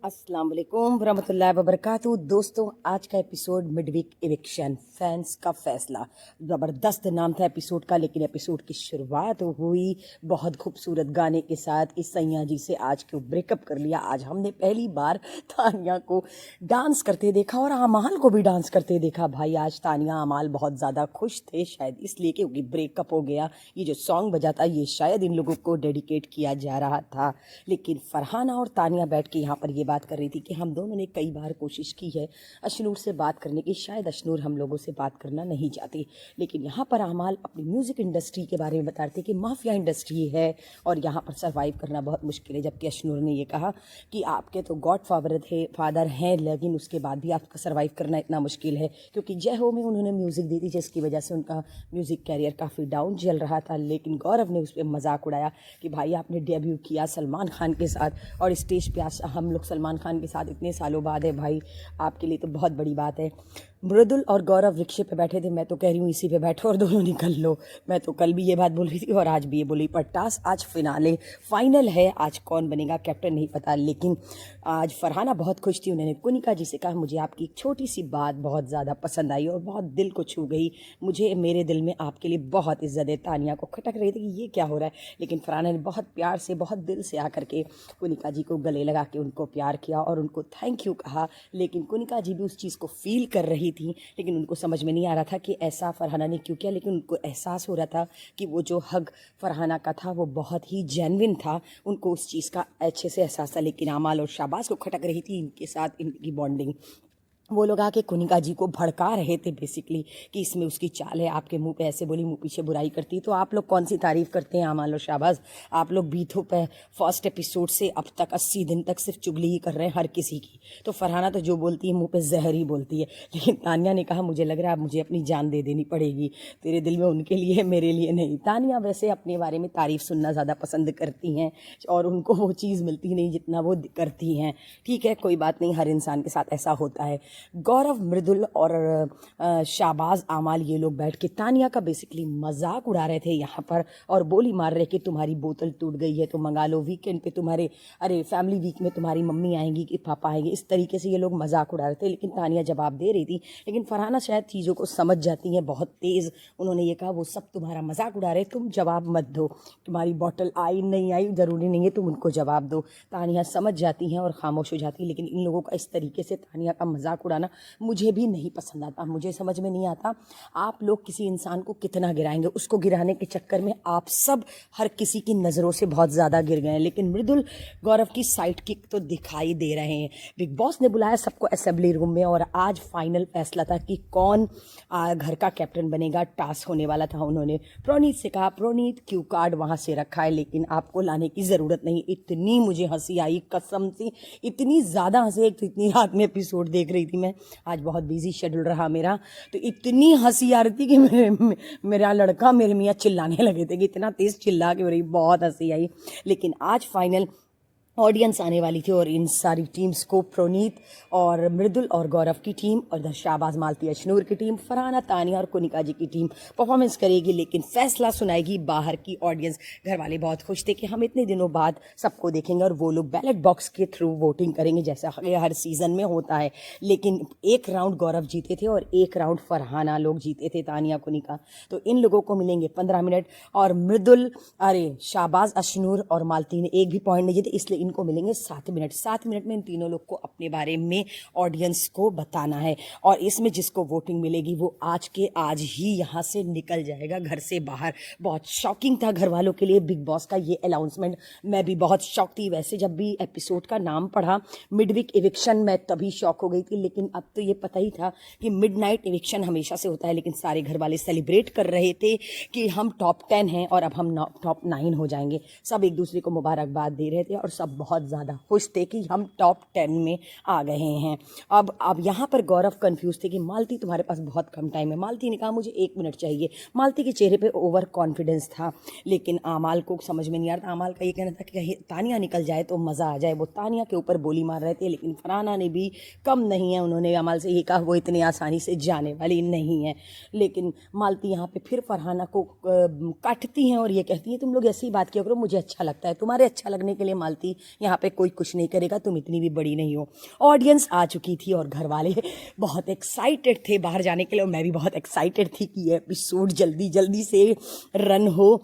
अस्सलाम वालेकुम वरहमतुल्लाहि वबरकातुहू। दोस्तों, आज का एपिसोड मिडवीक इविक्शन, फैंस का फैसला। ज़बरदस्त नाम था एपिसोड का, लेकिन एपिसोड की शुरुआत हुई बहुत खूबसूरत गाने के साथ कि सैया जी से आज क्यों ब्रेकअप कर लिया। आज हमने पहली बार तानिया को डांस करते देखा और अमाल को भी डांस करते देखा। भाई आज तानिया अमाल बहुत ज़्यादा खुश थे, शायद इसलिए क्योंकि ब्रेकअप हो गया। ये जो सॉन्ग बजा था ये शायद इन लोगों को डेडिकेट किया जा रहा था। लेकिन फरहाना और तानिया बैठ के यहाँ पर ये बात कर रही थी कि हम दोनों ने कई बार कोशिश की है अशनूर से बात करने की, शायद अशनूर हम लोगों से बात करना नहीं चाहती। लेकिन यहाँ पर अमाल अपनी म्यूज़िक इंडस्ट्री के बारे में बता रहे थे कि माफिया इंडस्ट्री है और यहाँ पर सर्वाइव करना बहुत मुश्किल है। जबकि अशनूर ने ये कहा कि आपके तो गॉड फादर हैं, लेकिन उसके बाद भी आपका सर्वाइव करना इतना मुश्किल है, क्योंकि जय हो में उन्होंने म्यूज़िक दी थी जिसकी वजह से उनका म्यूज़िक कैरियर काफ़ी डाउन चल रहा था। लेकिन गौरव ने उस पर मजाक उड़ाया कि भाई आपने डेब्यू किया सलमान खान के साथ और स्टेज पे आज हम लोग सलमान खान के साथ इतने सालों बाद है, भाई आपके लिए तो बहुत बड़ी बात है। मृदुल और गौरव रिक्शे पे बैठे थे, मैं तो कह रही हूँ इसी पे बैठो और दोनों निकल लो। मैं तो कल भी ये बात बोल रही थी और आज भी ये बोली, पर टास्क आज फाइनल है। आज कौन बनेगा कैप्टन नहीं पता। लेकिन आज फरहाना बहुत खुश थी। उन्होंने कुनिका जी से कहा मुझे आपकी एक छोटी सी बात बहुत ज़्यादा पसंद आई और बहुत दिल को छू गई, मुझे मेरे दिल में आपके लिए बहुत इज्जत है। तानिया को खटक रही थी कि ये क्या हो रहा है, लेकिन फरहाना ने बहुत प्यार से बहुत दिल से आकर के कुनिका जी को गले लगा के उनको प्यार किया और उनको थैंक यू कहा। लेकिन कुनिका जी भी उस चीज़ को फील कर रही थी, लेकिन उनको समझ में नहीं आ रहा था कि ऐसा फरहाना ने क्यों किया। लेकिन उनको एहसास हो रहा था कि वो जो हग फरहाना का था वो बहुत ही जेन्युइन था, उनको उस चीज़ का अच्छे से एहसास था। लेकिन अमाल और शाबाश को खटक रही थी इनके साथ इनकी बॉन्डिंग। वो लोग आके कुनिका जी को भड़का रहे थे बेसिकली कि इसमें उसकी चाल है, आपके मुंह पे ऐसे बोली मुंह पीछे बुराई करती। तो आप लोग कौन सी तारीफ करते हैं अमाल और शाबाज? आप लोग बीथो पे फर्स्ट एपिसोड से अब तक 80 दिन तक सिर्फ चुगली ही कर रहे हैं हर किसी की। तो फरहाना तो जो बोलती है मुंह पे जहर ही बोलती है। लेकिन तानिया ने कहा मुझे लग रहा है अब मुझे अपनी जान दे देनी पड़ेगी, तेरे दिल में उनके लिए है मेरे लिए नहीं। तानिया वैसे अपने बारे में तारीफ सुनना ज़्यादा पसंद करती हैं और उनको वो चीज़ मिलती नहीं जितना वो करती हैं। ठीक है, कोई बात नहीं, हर इंसान के साथ ऐसा होता है। गौरव, मृदुल और शाबाज आमाल ये लोग बैठ के तानिया का बेसिकली मजाक उड़ा रहे थे यहाँ पर और बोली मार रहे कि तुम्हारी बोतल टूट गई है तो मंगा लो, वीकेंड पे तुम्हारे फैमिली वीक में तुम्हारी मम्मी आएंगी कि पापा आएंगे। इस तरीके से ये लोग मजाक उड़ा रहे थे। लेकिन तानिया जवाब दे रही थी। लेकिन फरहाना शायद चीज़ों को समझ जाती हैं बहुत तेज़। उन्होंने ये कहा वो सब तुम्हारा मजाक उड़ा रहे, तुम जवाब मत दो, तुम्हारी बोतल आई नहीं आई ज़रूरी नहीं है तुम उनको जवाब दो। तानिया समझ जाती हैं और खामोश हो जाती है। लेकिन इन लोगों का इस तरीके से तानिया का मजाक उड़ाना मुझे भी नहीं पसंद आता। मुझे समझ में नहीं आता आप लोग किसी इंसान को कितना गिराएंगे। उसको गिराने के चक्कर में आप सब हर किसी की नज़रों से बहुत ज़्यादा गिर गए हैं। लेकिन मृदुल गौरव की साइड किक तो दिखाई दे रहे हैं। बिग बॉस ने बुलाया सबको असेंबली रूम में और आज फाइनल फैसला था कि कौन घर का कैप्टन बनेगा। टास्क होने वाला था। उन्होंने प्रोनीत से कहा प्रोनीत क्यू कार्ड वहाँ से रखा है लेकिन आपको लाने की ज़रूरत नहीं। इतनी मुझे हंसी आई कसम से, इतनी ज़्यादा हंसी। एक तो इतनी रात में एपिसोड देख रही थी मैं, आज बहुत बिजी शेड्यूल रहा मेरा, तो इतनी हंसी आ रही थी कि मेरा लड़का मेरे मियाँ चिल्लाने लगे थे कि इतना तेज़ चिल्ला के मेरी बहुत हंसी आई। लेकिन आज फाइनल ऑडियंस आने वाली थी और इन सारी टीम्स को प्रोनीत और मृदुल और गौरव की टीम और शाहबाज मालती अशनूर की टीम, फरहाना तानिया और कुनिका जी की टीम परफॉर्मेंस करेगी। लेकिन फैसला सुनाएगी बाहर की ऑडियंस। घर वाले बहुत खुश थे कि हम इतने दिनों बाद सबको देखेंगे और वो लोग बैलेट बॉक्स के थ्रू वोटिंग करेंगे जैसा हर सीजन में होता है। लेकिन एक राउंड गौरव जीते थे और एक राउंड फरहाना लोग जीते थे, तानिया कुनिका। तो इन लोगों को मिलेंगे 15 मिनट और मृदुल शाहबाज अशनूर और मालती ने एक भी पॉइंट नहीं जीते, इसलिए इनको मिलेंगे 7 मिनट। 7 मिनट में इन तीनों लोग को अपने बारे में ऑडियंस को बताना है और इसमें जिसको वोटिंग मिलेगी वो आज के आज ही यहाँ से निकल जाएगा घर से बाहर। बहुत शॉकिंग था घर वालों के लिए बिग बॉस का ये अनाउंसमेंट। मैं भी बहुत शॉक थी। वैसे जब भी एपिसोड का नाम पढ़ा मिडवीक इविक्शन मैं तभी शॉक हो गई थी। लेकिन अब तो ये पता ही था कि मिडनाइट इविक्शन हमेशा से होता है। लेकिन सारे घर वाले सेलिब्रेट कर रहे थे कि हम टॉप 10 हैं और अब हम टॉप 9 हो जाएंगे। सब एक दूसरे को मुबारकबाद दे रहे थे और सब बहुत ज़्यादा खुश थे कि हम टॉप 10 में आ गए हैं। अब यहाँ पर गौरव कंफ्यूज थे कि मालती तुम्हारे पास बहुत कम टाइम है। मालती ने कहा मुझे 1 मिनट चाहिए। मालती के चेहरे पे ओवर कॉन्फिडेंस था। लेकिन आमाल को समझ में नहीं आ रहा था। आमाल का ये कहना था कि कहीं तानिया निकल जाए तो मज़ा आ जाए। वो तानिया के ऊपर बोली मार रहे थे। लेकिन फरहाना ने भी कम नहीं है, उन्होंने आमाल से ये कहा वो इतनी आसानी से जाने वाली नहीं है। लेकिन मालती यहाँ पे फिर फरहाना को काटती हैं और ये कहती हैं तुम लोग ऐसी ही बात किया करो, मुझे अच्छा लगता है। तुम्हारे अच्छा लगने के लिए मालती यहाँ पे कोई कुछ नहीं करेगा, तुम इतनी भी बड़ी नहीं हो। ऑडियंस आ चुकी थी और घर वाले बहुत एक्साइटेड थे बाहर जाने के लिए, और मैं भी बहुत एक्साइटेड थी कि ये एपिसोड जल्दी जल्दी से रन हो,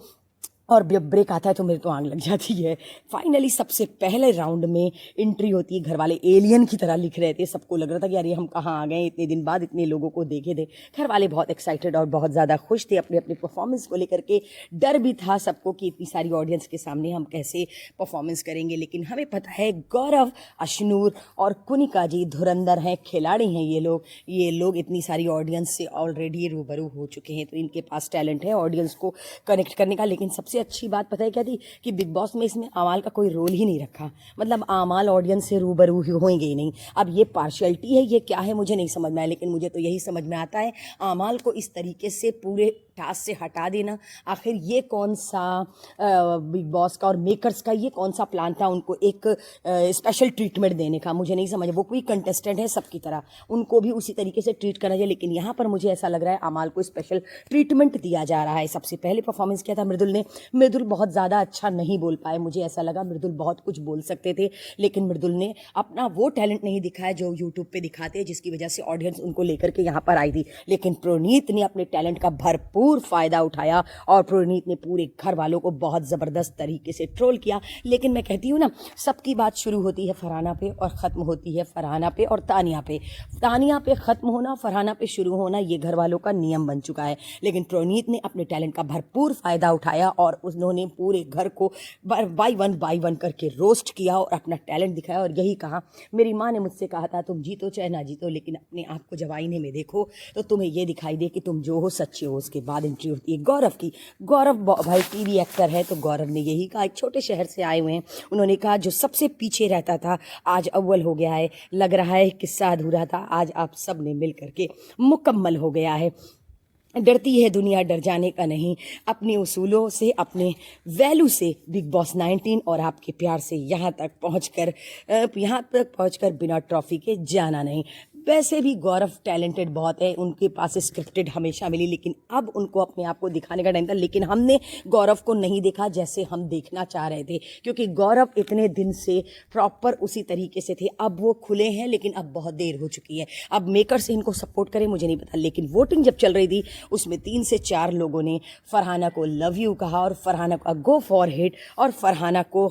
और जब ब्रेक आता है तो मेरे तो आंग लग जाती है। फाइनली सबसे पहले राउंड में एंट्री होती है। घर वाले एलियन की तरह लिख रहे थे, सबको लग रहा था कि यार ये हम कहाँ आ गए, इतने दिन बाद इतने लोगों को देखे थे। घर वाले बहुत एक्साइटेड और बहुत ज़्यादा खुश थे अपने अपने परफॉर्मेंस को लेकर के। डर भी था सबको कि इतनी सारी ऑडियंस के सामने हम कैसे परफॉर्मेंस करेंगे, लेकिन हमें पता है गौरव, अशनूर और कुनिका जी धुरंधर हैं, खिलाड़ी हैं ये लोग इतनी सारी ऑडियंस से ऑलरेडी रूबरू हो चुके हैं, तो इनके पास टैलेंट है ऑडियंस को कनेक्ट करने का। लेकिन सबसे अच्छी बात पता है क्या थी कि बिग बॉस में इसमें आमाल का कोई रोल ही नहीं रखा, मतलब आमाल ऑडियंस से रूबरू होंगे ही नहीं। अब ये पार्शियलिटी है, ये क्या है मुझे नहीं समझ में आया, लेकिन मुझे तो यही समझ में आता है आमाल को इस तरीके से पूरे टास्क से हटा देना। आखिर ये कौन सा बिग बॉस का और मेकर्स का ये कौन सा प्लान था उनको एक स्पेशल ट्रीटमेंट देने का, मुझे नहीं समझ। वो कोई कंटेस्टेंट है सबकी तरह, उनको भी उसी तरीके से ट्रीट करना चाहिए, लेकिन यहाँ पर मुझे ऐसा लग रहा है आमाल को स्पेशल ट्रीटमेंट दिया जा रहा है। सबसे पहले परफॉर्मेंस किया था मृदुल ने। मृदुल बहुत ज़्यादा अच्छा नहीं बोल पाए, मुझे ऐसा लगा मृदुल बहुत कुछ बोल सकते थे, लेकिन मृदुल ने अपना वो टैलेंट नहीं दिखाया जो यूट्यूब पे दिखाते हैं, जिसकी वजह से ऑडियंस उनको लेकर के यहाँ पर आई थी। लेकिन प्रोनीत ने अपने टैलेंट का भरपूर फ़ायदा उठाया और प्रोनीत ने पूरे घर वालों को बहुत ज़बरदस्त तरीके से ट्रोल किया। लेकिन मैं कहती हूँ ना, सबकी बात शुरू होती है फरहाना पे और ख़त्म होती है फरहाना पे और तानिया पे। तानिया पे ख़त्म होना, फरहाना पे शुरू होना, ये घर वालों का नियम बन चुका है। लेकिन प्रोनीत ने अपने टैलेंट का भरपूर फ़ायदा उठाया और उन्होंने पूरे घर को बाई वन करके रोस्ट किया और अपना टैलेंट दिखाया। और यही कहा, मेरी माँ ने मुझसे कहा था तुम जीतो चाहे ना जीतो, लेकिन अपने आप को जब आईने में देखो तो तुम्हें ये दिखाई दे कि तुम जो हो सच्चे हो। उसके बाद एंट्री होती है गौरव की। गौरव भाई टीवी एक्टर है, तो गौरव ने यही कहा, एक छोटे शहर से आए हुए हैं, उन्होंने कहा जो सबसे पीछे रहता था आज अव्वल हो गया है, लग रहा है किस्सा अधूरा था, आज आप सब ने मिल करके मुकम्मल हो गया है। डरती है दुनिया, डर जाने का नहीं, अपने उसूलों से, अपने वैल्यू से बिग बॉस 19 और आपके प्यार से यहाँ तक पहुँचकर बिना ट्रॉफी के जाना नहीं। वैसे भी गौरव टैलेंटेड बहुत है, उनके पास स्क्रिप्टेड हमेशा मिली, लेकिन अब उनको अपने आप को दिखाने का टाइम था। लेकिन हमने गौरव को नहीं देखा जैसे हम देखना चाह रहे थे, क्योंकि गौरव इतने दिन से प्रॉपर उसी तरीके से थे। अब वो खुले हैं, लेकिन अब बहुत देर हो चुकी है। अब मेकर से इनको सपोर्ट करें मुझे नहीं पता, लेकिन वोटिंग जब चल रही थी उसमें 3 से 4 लोगों ने फरहाना को लव यू कहा और फरहाना को गो फॉर हिट और फरहाना को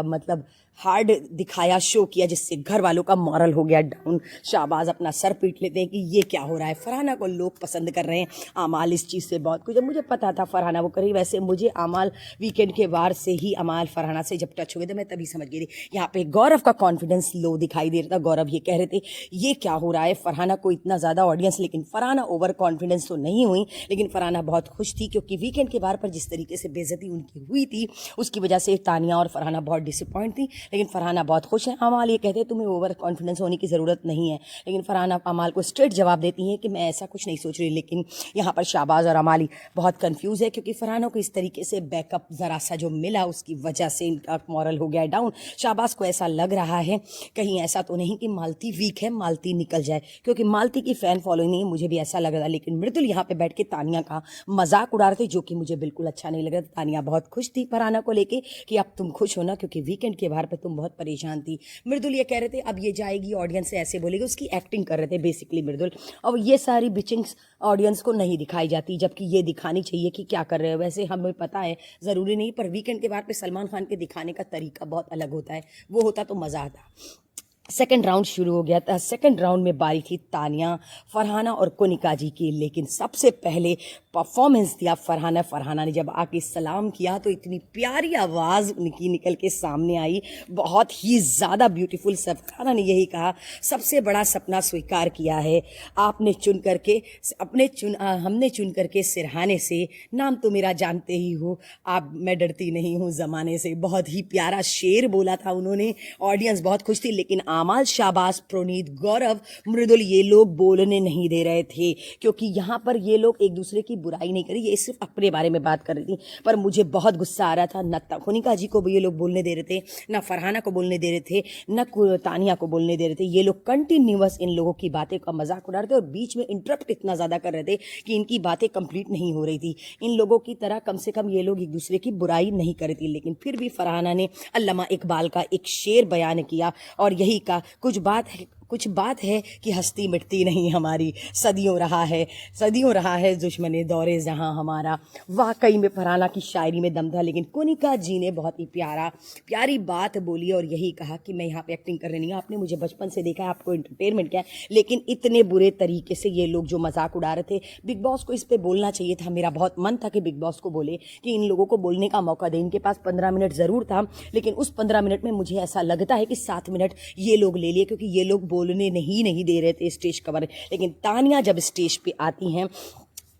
मतलब हार्ड दिखाया, शो किया, जिससे घर वालों का मॉरल हो गया डाउन। शाहबाज अपना सर पीट लेते हैं कि ये क्या हो रहा है, फरहाना को लोग पसंद कर रहे हैं। आमाल इस चीज़ से बहुत कुछ, मुझे पता था फरहाना वो करी। वैसे मुझे आमाल वीकेंड के बार से ही आमाल फरहाना से जब टच हो गए थे मैं तभी समझ गई थी। यहाँ पे गौरव का कॉन्फिडेंस लो दिखाई दे रहा था। गौरव ये कह रहे थे ये क्या हो रहा है, फरहाना को इतना ज़्यादा ऑडियंस, लेकिन फरहाना ओवर कॉन्फिडेंस तो नहीं हुई। लेकिन फरहाना बहुत खुश थी, क्योंकि वीकेंड के बार पर जिस तरीके से बेइज्जती उनकी हुई थी उसकी वजह से तानिया और फरहाना बहुत डिसअपॉइंट थी। लेकिन फरहाना बहुत खुश है। अमाल ये कहते हैं तुम्हें ओवर कॉन्फिडेंस होने की ज़रूरत नहीं है, लेकिन फरहाना अमाल को स्ट्रेट जवाब देती है कि मैं ऐसा कुछ नहीं सोच रही। लेकिन यहाँ पर शाहबाज और अमाली बहुत कंफ्यूज है, क्योंकि फरहाना को इस तरीके से बैकअप ज़रा सा जो मिला उसकी वजह से इनका मॉरल हो गया डाउन। शाहबाज को ऐसा लग रहा है कहीं ऐसा तो नहीं कि मालती वीक है, मालती निकल जाए, क्योंकि मालती की फ़ैन फॉलोइंग नहीं, मुझे भी ऐसा लग रहा। लेकिन मृदुल यहाँ पे बैठ के तानिया का मजाक उड़ा रहे थे, जो कि मुझे बिल्कुल अच्छा नहीं लग रहा। तानिया बहुत खुश थी फरहाना को लेके कि अब तुम खुश हो ना, क्योंकि वीकेंड के बाहर पे तुम बहुत परेशान थी। मृदुल ये कह रहे थे अब ये जाएगी ऑडियंस से ऐसे बोलेगी, उसकी एक्टिंग कर रहे थे बेसिकली मृदुल। और ये सारी बिचिंग्स ऑडियंस को नहीं दिखाई जाती, जबकि ये दिखानी चाहिए कि क्या कर रहे हो। वैसे हमें पता है ज़रूरी नहीं, पर वीकेंड के बाहर पे सलमान खान के दिखाने का तरीका बहुत अलग होता है, वो होता तो मज़ा आता। सेकंड राउंड शुरू हो गया था। सेकंड राउंड में बारी थी तानिया, फरहाना और कुनिका जी की। लेकिन सबसे पहले परफॉर्मेंस दिया फरहाना। फरहाना ने जब आके सलाम किया तो इतनी प्यारी आवाज़ उनकी निकल के सामने आई, बहुत ही ज़्यादा ब्यूटीफुल। फरहाना ने यही कहा सबसे बड़ा सपना स्वीकार किया है आपने, चुन करके हमने चुन करके सिरहाने से, नाम तो मेरा जानते ही हो आप, मैं डरती नहीं हूँ ज़माने से। बहुत ही प्यारा शेर बोला था उन्होंने, ऑडियंस बहुत खुश थी। लेकिन आमाल, शाबाश, प्रोनीत, गौरव, मृदुल ये लोग बोलने नहीं दे रहे थे, क्योंकि यहाँ पर ये लोग एक दूसरे की बुराई नहीं करी, ये सिर्फ अपने बारे में बात कर रही थी। पर मुझे बहुत गुस्सा आ रहा था, न कोनिका जी को भी ये लोग बोलने दे रहे थे, न फरहाना को बोलने दे रहे थे, न तानिया को बोलने दे रहे थे। ये लोग कंटिन्यूअस इन लोगों की बातें का मजाक उड़ा रहे थे और बीच में इंटरप्ट इतना ज़्यादा कर रहे थे कि इनकी बातें कंप्लीट नहीं हो रही थी। इन लोगों की तरह कम से कम ये लोग एक दूसरे की बुराई नहीं कर रही थी। लेकिन फिर भी फरहाना ने अल्लामा इकबाल का एक शेर बयान किया और यही कहा, कुछ बात है कि हस्ती मिटती नहीं हमारी, सदियों रहा है दुश्मने दौरे जहां हमारा। वाकई में फरहाना की शायरी में दम था, लेकिन कोनिका जी ने बहुत ही प्यारी बात बोली और यही कहा कि मैं यहाँ पे एक्टिंग कर रही नहीं हूँ, आपने मुझे बचपन से देखा है, आपको एंटरटेनमेंट क्या है, लेकिन इतने बुरे तरीके से ये लोग जो मजाक उड़ा रहे थे, बिग बॉस को इस पर बोलना चाहिए था। मेरा बहुत मन था कि बिग बॉस को बोले कि इन लोगों को बोलने का मौका दे। इनके पास 15 मिनट ज़रूर था, लेकिन उस 15 मिनट में मुझे ऐसा लगता है कि 7 मिनट ये लोग ले लिए, क्योंकि ये लोग बोलने नहीं दे रहे थे स्टेज कवर। लेकिन तानिया जब स्टेज पे आती हैं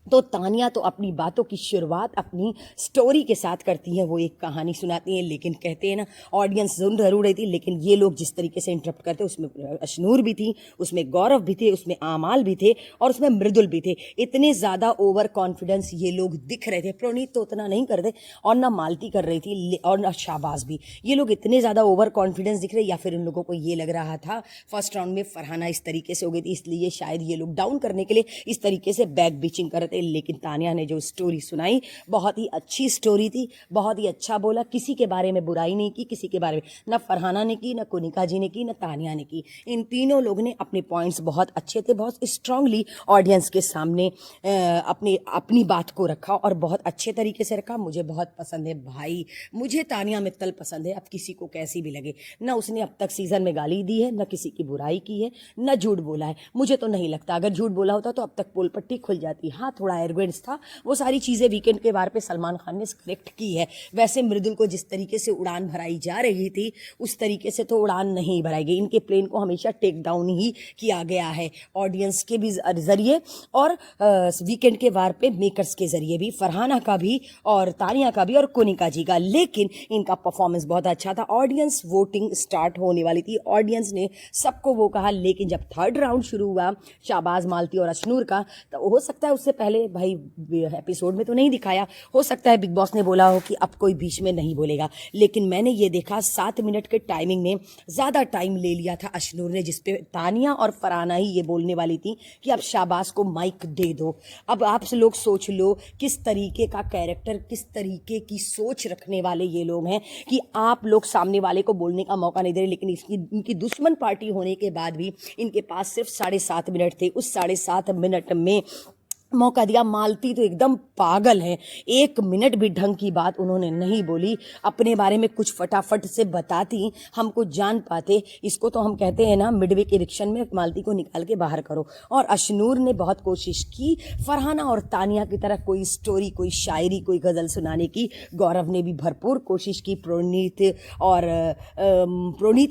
तो तानिया तो अपनी बातों की शुरुआत अपनी स्टोरी के साथ करती हैं, वो एक कहानी सुनाती हैं, लेकिन कहते हैं ना ऑडियंस सुन जरूर रही थी, लेकिन ये लोग जिस तरीके से इंटरप्ट करते, उसमें अशनूर भी थी, उसमें गौरव भी थे, उसमें आमाल भी थे और उसमें मृदुल भी थे। इतने ज़्यादा ओवर कॉन्फिडेंस ये लोग दिख रहे थे। प्रोनीत तो उतना नहीं कर रहे और ना मालती कर रही थी और ना शाबाश भी। ये लोग इतने ज़्यादा ओवर कॉन्फिडेंस दिख रहे, या फिर इन लोगों को ये लग रहा था फर्स्ट राउंड में फरहाना इस तरीके से हो गई थी, इसलिए शायद ये लोग डाउन करने के लिए इस तरीके से बैक बीचिंग कर रहे थे। लेकिन तानिया ने जो स्टोरी सुनाई बहुत ही अच्छी स्टोरी थी, बहुत ही अच्छा बोला, किसी के बारे में बुराई नहीं की, किसी के बारे में न फरहाना ने की, न कोनिका जी ने की, न तानिया ने की। इन तीनों लोगों ने अपने पॉइंट्स बहुत अच्छे थे, बहुत स्ट्रांगली ऑडियंस के सामने अपनी बात को रखा और बहुत अच्छे तरीके से रखा। मुझे बहुत पसंद है भाई, मुझे तानिया मित्तल पसंद है, अब किसी को कैसी भी लगे। न उसने अब तक सीजन में गाली दी है, न किसी की बुराई की है, न झूठ बोला है। मुझे तो नहीं लगता, अगर झूठ बोला होता तो अब तक पोल पट्टी खुल जाती। हाँ, थोड़ा एरोगेंस था, वो सारी चीज़ें वीकेंड के बार पे सलमान खान ने करेक्ट की है। वैसे मृदुल को जिस तरीके से उड़ान भराई जा रही थी उस तरीके से तो उड़ान नहीं भराई गई। इनके प्लेन को हमेशा टेक डाउन ही किया गया है, ऑडियंस के भी जरिए और वीकेंड के वार पे मेकर्स के जरिए भी, फरहाना का भी और तानिया का भी और कोनिका जी का। लेकिन इनका परफॉर्मेंस बहुत अच्छा था। ऑडियंस वोटिंग स्टार्ट होने वाली थी, ऑडियंस ने सबको वो कहा, लेकिन जब थर्ड राउंड शुरू हुआ शाबाज, मालती और अशनूर का, तो हो सकता है उससे पहले भाई एपिसोड में तो नहीं दिखाया, हो सकता है बिग बॉस ने बोला हो कि अब कोई बीच में नहीं बोलेगा, लेकिन मैंने ये देखा 7 मिनट के टाइमिंग में ज़्यादा टाइम ले लिया था अशनूर ने, जिसपे तानिया और फरहाना ही ये बोलने वाली थी कि अब शाबाश को माइक दे दो। अब आप लोग सोच लो किस तरीके का कैरेक्टर, किस तरीके की सोच रखने वाले ये लोग हैं कि आप लोग सामने वाले को बोलने का मौका नहीं दे रहे। लेकिन इनकी दुश्मन पार्टी होने के बाद भी इनके पास सिर्फ 7.5 मिनट थे, उस 7.5 मिनट में मौका दिया। मालती तो एकदम पागल है, 1 मिनट भी ढंग की बात उन्होंने नहीं बोली, अपने बारे में कुछ फटाफट से बताती हम कुछ जान पाते। इसको तो हम कहते हैं ना मिडवीक इलेक्शन में मालती को निकाल के बाहर करो। और अशनूर ने बहुत कोशिश की फरहाना और तानिया की तरह कोई स्टोरी, कोई शायरी, कोई गज़ल सुनाने की। गौरव ने भी भरपूर कोशिश की प्रोनीत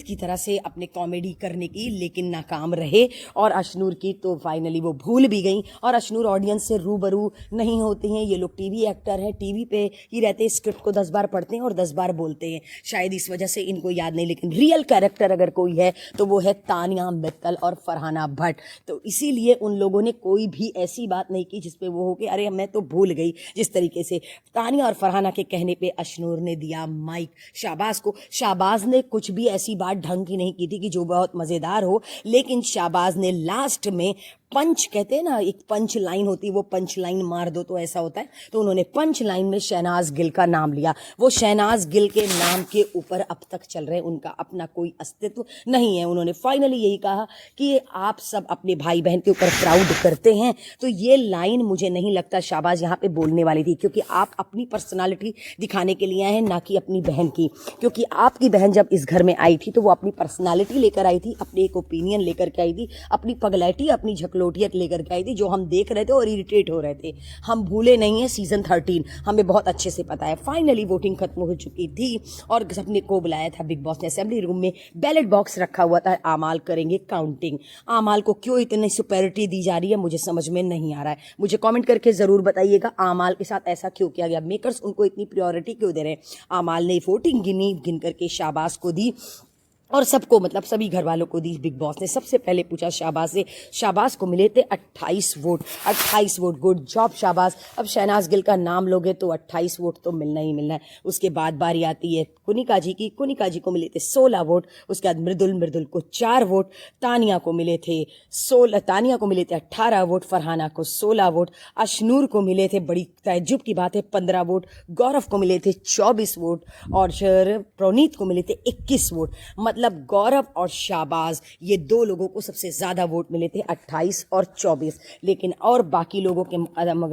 की तरह से अपने कॉमेडी करने की, लेकिन नाकाम रहे। और अशनूर की तो फाइनली वो भूल भी गई और अशनूर ऑडियंस से रूबरू नहीं होते हैं। ये लोग टीवी एक्टर हैं, टीवी पे ही रहते हैं, स्क्रिप्ट को 10 बार पढ़ते हैं और 10 बार बोलते हैं, शायद इस वजह से इनको याद नहीं। लेकिन रियल कैरेक्टर अगर कोई है तो वो है तानिया मित्तल और फरहाना भट्ट। तो इसीलिए उन लोगों ने कोई भी ऐसी बात नहीं की जिसपे वो हो कि अरे मैं तो भूल गई। जिस तरीके से तानिया और फरहाना के कहने पे अशनूर ने दिया माइक शाबाज को। शाबाज ने कुछ भी ऐसी बात ढंग की नहीं की थी कि जो बहुत मज़ेदार हो, लेकिन शाबाज ने लास्ट में पंच, कहते हैं ना एक पंच लाइन होती है, वो पंच लाइन मार दो तो ऐसा होता है, तो उन्होंने पंच लाइन में शहनाज गिल का नाम लिया। वो शहनाज गिल के नाम के ऊपर अब तक चल रहे हैं, उनका अपना कोई अस्तित्व नहीं है। उन्होंने फाइनली यही कहा कि आप सब अपने भाई बहन के ऊपर प्राउड करते हैं। तो ये लाइन मुझे नहीं लगता शाबाज यहाँ पे बोलने वाली थी, क्योंकि आप अपनी पर्सनालिटी दिखाने के लिए आए हैं, ना कि अपनी बहन की। क्योंकि आपकी बहन जब इस घर में आई थी तो वो अपनी पर्सनालिटी लेकर आई थी, अपनी एक ओपिनियन लेकर के आई थी, अपनी पगलैटी, अपनी झकलोटियत लेकर के आई थी, जो हम देख रहे थे और इरिटेट हो रहे थे। हम भूले नहीं हैं सीजन 13, हमें बहुत अच्छे से पता है। फाइनली वोटिंग खत्म हो चुकी थी और सबने को बुलाया था बिग बॉस ने असेंबली रूम में, बैलेट बॉक्स रखा हुआ था, आमाल करेंगे काउंटिंग। आमाल को क्यों इतनी सुपेरिटी दी जा रही है मुझे समझ में नहीं आ रहा है, मुझे कमेंट करके ज़रूर बताइएगा आमाल के साथ ऐसा क्यों किया गया, मेकर्स उनको इतनी प्रायोरिटी क्यों दे रहे हैं। आमाल ने वोटिंग गिन करके शाबाश को दी और सबको मतलब सभी घर वालों को दी बिग बॉस ने। सबसे पहले पूछा शाहबाज से, शाहबाज को मिले थे 28 vote. 28 vote, good job Shahbaz. अब शहनाज गिल का नाम लोगे तो 28 वोट तो मिलना ही मिलना है। उसके बाद बारी आती है कुनिका जी की। कुनिका जी को मिले थे 16 वोट। उसके बाद मृदुल, मृदुल को 4 वोट। तानिया को मिले थे 18 वोट। फरहाना को 16 वोट। अशनूर को मिले थे, बड़ी ताज्जुब की बात है, 15 वोट। गौरव को मिले थे 24 वोट और प्रोनीत को मिले थे 21 वोट। मतलब गौरव और शाहबाज ये दो लोगों को सबसे ज्यादा वोट मिले थे, 28 और 24। लेकिन और बाकी लोगों के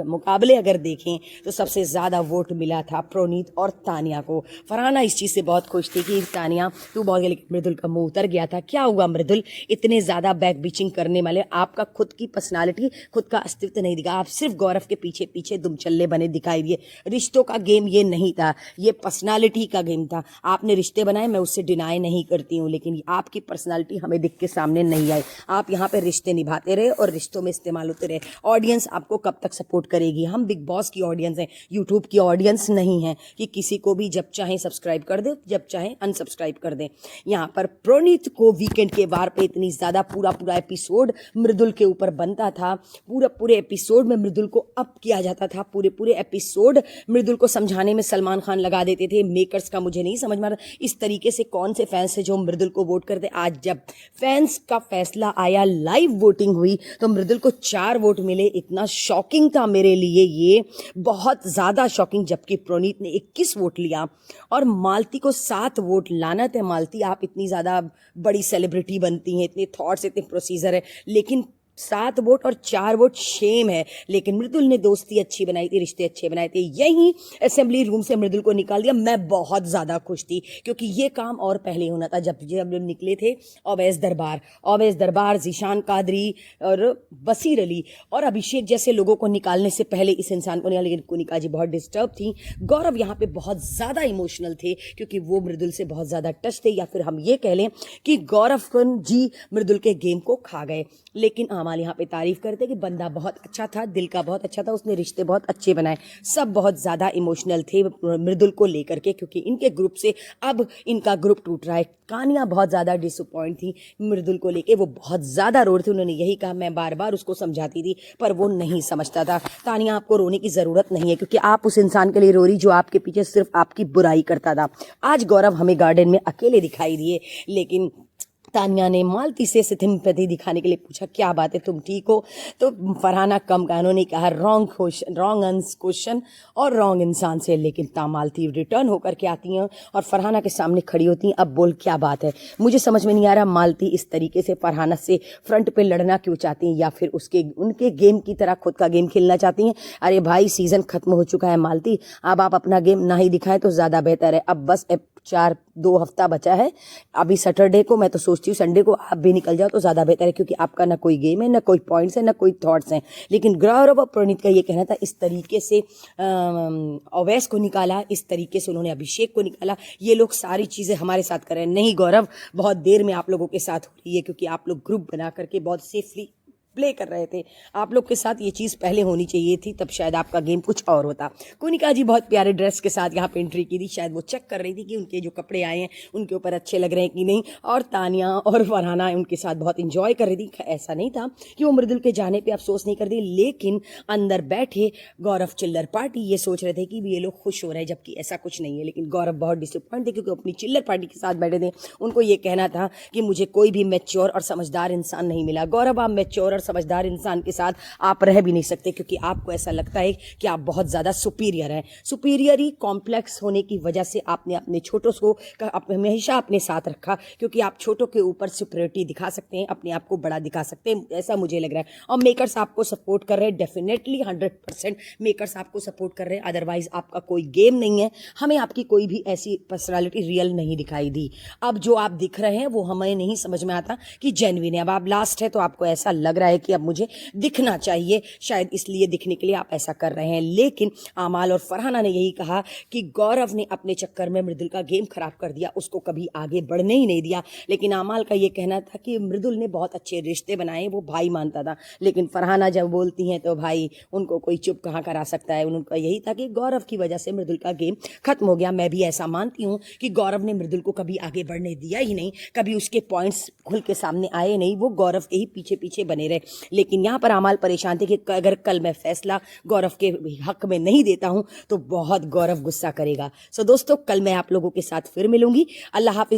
मुकाबले अगर देखें तो सबसे ज्यादा वोट मिला था प्रोनीत और तानिया को। फरहाना इस चीज से बहुत खुश थी कि तानिया तू बहुत, लेकिन मृदुल का मुंह उतर गया था। क्या हुआ मृदुल, इतने ज्यादा बैक बीचिंग करने वाले, आपका खुद की पर्सनालिटी, खुद का अस्तित्व नहीं दिखा, आप सिर्फ गौरव के पीछे पीछे दुम चल्ले बने दिखाई दिए। रिश्तों का गेम ये नहीं था, ये पर्सनालिटी का गेम था। आपने रिश्ते बनाए, मैं उससे डिनाई नहीं करती हूँ, लेकिन आपकी पर्सनालिटी हमें दिख के सामने नहीं आई। आप यहाँ पे रिश्ते निभाते रहे और रिश्तों में इस्तेमाल होते रहे। ऑडियंस आपको कब तक सपोर्ट करेगी? हम बिग बॉस की ऑडियंस हैं, यूट्यूब की ऑडियंस नहीं है कि किसी को भी जब चाहे सब्सक्राइब कर दे, जब चाहे अनसब्सक्राइब कर दे। यहाँ पर प्रोनीत को वीकेंड के वार पे इतनी ज्यादा पूरा एपिसोड मृदुल के ऊपर बनता था। पूरे एपिसोड में मृदुल को अप किया जाता था। पूरे एपिसोड मृदुल को समझाने में सलमान खान लगा देते थे। मेकर्स का मुझे नहीं समझ में आ रहा इस तरीके से कौन से फैंस है जो मृदुल को वोट करते। आज जब फैंस का फैसला आया, लाइव वोटिंग हुई, तो मृदुल को 4 वोट मिले। इतना शॉकिंग था मेरे लिए, ये बहुत ज्यादा शॉकिंग। जबकि प्रोनीत ने 21 वोट लिया और मालती को 7 वोट। लानत है मालती, आप इतनी ज्यादा बड़ी सेलिब्रिटी बनती हैं, इतने थॉट्स, इतने प्रोसीजर है, लेकिन 7 वोट और 4 वोट शेम है। लेकिन मृदुल ने दोस्ती अच्छी बनाई थी, रिश्ते अच्छे बनाए थे। यही असेंबली रूम से मृदुल को निकाल दिया। मैं बहुत ज्यादा खुश थी क्योंकि ये काम और पहले होना था। जब निकले थे अवैस दरबार, जीशान कादरी और बसीर अली और अभिषेक जैसे लोगों को निकालने से पहले इस इंसान को निकाला। लेकिन कुनिका जी बहुत डिस्टर्ब थी। गौरव यहाँ पे बहुत ज्यादा इमोशनल थे क्योंकि वो मृदुल से बहुत ज्यादा टच थे, या फिर हम ये कह लें कि गौरव जी मृदुल के गेम को खा गए। लेकिन अमाल यहाँ पे तारीफ करते कि बंदा बहुत अच्छा था, दिल का बहुत अच्छा था, उसने रिश्ते बहुत अच्छे बनाए। सब बहुत ज्यादा इमोशनल थे मृदुल को लेकर के क्योंकि इनके ग्रुप से अब इनका ग्रुप टूट रहा है। कानिया बहुत ज्यादा डिसअपॉइंट थी मृदुल को लेके, वो बहुत ज्यादा रो रही थी। उन्होंने यही कहा, मैं बार बार उसको समझाती थी पर वो नहीं समझता था। तानिया, आपको रोने की जरूरत नहीं है क्योंकि आप उस इंसान के लिए रो रही जो आपके पीछे सिर्फ आपकी बुराई करता था। आज गौरव हमें गार्डन में अकेले दिखाई दिए, लेकिन तानिया ने मालती से सिम्पैथी दिखाने के लिए पूछा, क्या बात है, तुम ठीक हो? तो फरहाना कम का उन्होंने कहा रॉन्ग क्वेश्चन और रॉन्ग इंसान से। लेकिन मालती रिटर्न होकर के आती हैं और फरहाना के सामने खड़ी होती हैं। अब बोल क्या बात है? मुझे समझ में नहीं आ रहा मालती इस तरीके से फरहाना से फ्रंट पे लड़ना क्यों चाहती हैं, या फिर उनके गेम की तरह खुद का गेम खेलना चाहती हैं। अरे भाई, सीजन खत्म हो चुका है मालती, अब आप अपना गेम ना ही दिखाएं तो ज्यादा बेहतर है। अब बस 2 हफ्ता बचा है, अभी सैटरडे को, मैं तो सोचती हूँ संडे को आप भी निकल जाओ तो ज्यादा बेहतर है क्योंकि आपका ना कोई गेम है, ना कोई पॉइंट्स है, ना कोई थॉट्स हैं। लेकिन गौरव और प्रणीत का ये कहना था, इस तरीके से अवैस को निकाला, इस तरीके से उन्होंने अभिषेक को निकाला, ये लोग सारी चीजें हमारे साथ कर रहे हैं। नहीं गौरव, बहुत देर में आप लोगों के साथ हो रही है क्योंकि आप लोग ग्रुप बना करके बहुत सेफली प्ले कर रहे थे। आप लोग के साथ ये चीज पहले होनी चाहिए थी, तब शायद आपका गेम कुछ और होता। कुनिका जी बहुत प्यारे ड्रेस के साथ यहाँ पे एंट्री की थी। शायद वो चेक कर रही थी कि उनके जो कपड़े आए हैं उनके ऊपर अच्छे लग रहे हैं कि नहीं। और तानिया और फरहाना उनके साथ बहुत इंजॉय कर रही थी। ऐसा नहीं था कि वो मृदुल के जाने पर अफसोस नहीं कर दी, लेकिन अंदर बैठे गौरव चिल्लर पार्टी ये सोच रहे थे कि ये लोग खुश हो रहे हैं, जबकि ऐसा कुछ नहीं है। लेकिन गौरव बहुत डिसअपॉइंट थे क्योंकि अपनी चिल्लर पार्टी के साथ बैठे थे। उनको ये कहना था कि मुझे कोई भी मैच्योर और समझदार इंसान नहीं मिला। गौरव, आप मैच्योर और समझदार इंसान के साथ आप रह भी नहीं सकते क्योंकि आपको ऐसा लगता है कि आप बहुत ज्यादा सुपीरियर हैं। सुपीरियरी कॉम्प्लेक्स होने की वजह से आपने अपने छोटों को हमेशा अपने साथ रखा क्योंकि आप छोटों के ऊपर सुपीरियरिटी दिखा सकते हैं, अपने आप को बड़ा दिखा सकते हैं, ऐसा मुझे लग रहा है। और मेकर्स आपको सपोर्ट कर रहे हैं, डेफिनेटली 100% मेकर्स आपको सपोर्ट कर रहे हैं, अदरवाइज आपका कोई गेम नहीं है। हमें आपकी कोई भी ऐसी पर्सनालिटी रियल नहीं दिखाई दी। अब जो आप दिख रहे हैं वो हमें नहीं समझ में आता कि जेन्युइन है। अब आप लास्ट है तो आपको ऐसा लग रहा है कि अब मुझे दिखना चाहिए, शायद इसलिए दिखने के लिए आप ऐसा कर रहे हैं। लेकिन आमाल और फरहाना ने यही कहा कि गौरव ने अपने चक्कर में मृदुल का गेम खराब कर दिया, उसको कभी आगे बढ़ने ही नहीं दिया। लेकिन आमाल का ये कहना था कि मृदुल ने बहुत अच्छे रिश्ते बनाए, वो भाई मानता था। लेकिन फरहाना जब बोलती हैं तो भाई उनको कोई चुप कहाँ करा सकता है। उनका यही था कि गौरव की वजह से मृदुल का गेम खत्म हो गया। मैं भी ऐसा मानती हूँ कि गौरव ने मृदुल को कभी आगे बढ़ने दिया ही नहीं, कभी उसके पॉइंट्स खुल के सामने आए नहीं, वो गौरव के ही पीछे पीछे बने रहे। लेकिन यहाँ पर आमाल परेशान थे कि अगर कल मैं फैसला गौरव के हक में नहीं देता हूँ तो बहुत गौरव गुस्सा करेगा। सो दोस्तों, कल मैं आप लोगों के साथ फिर मिलूंगी। अल्लाह हाफिज।